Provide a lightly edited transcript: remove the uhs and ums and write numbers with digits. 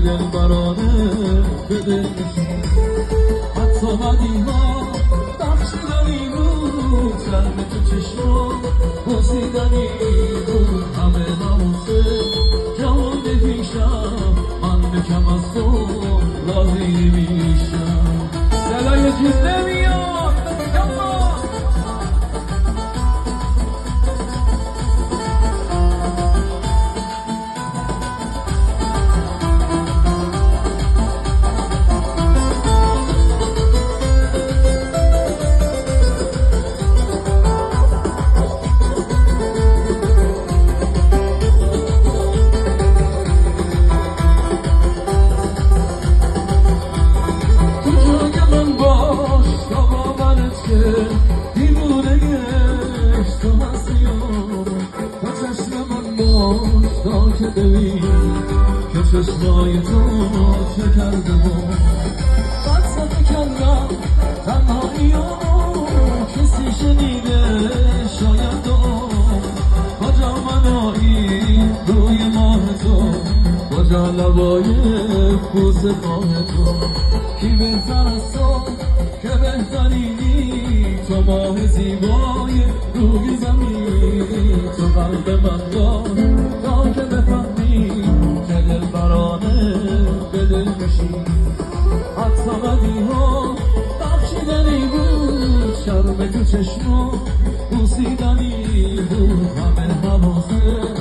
دل برانه به دل نشین حتی بدیها بخشیدنی بود شرم تو چشم بوسیدنی بود همه نموسه جوان پیشم من بکم از تو راضی میشم صدای جیب نمیاد یالا تا که ببین که چشمای تو چه کرده بود فلسفه کردم تنهایی کسی شنیده شاید کجا منایی روی ماه تو کجا لبای پوست ماه تو کی بهتر از تو که بهترینی تو ماه زیبای روی زمین تو قلب من دار تا که بفهمی که دل برانه به دل میشی حتی بدیها بخشیدنی بود شرم تو چشم بوسیدنی بود همه حواسه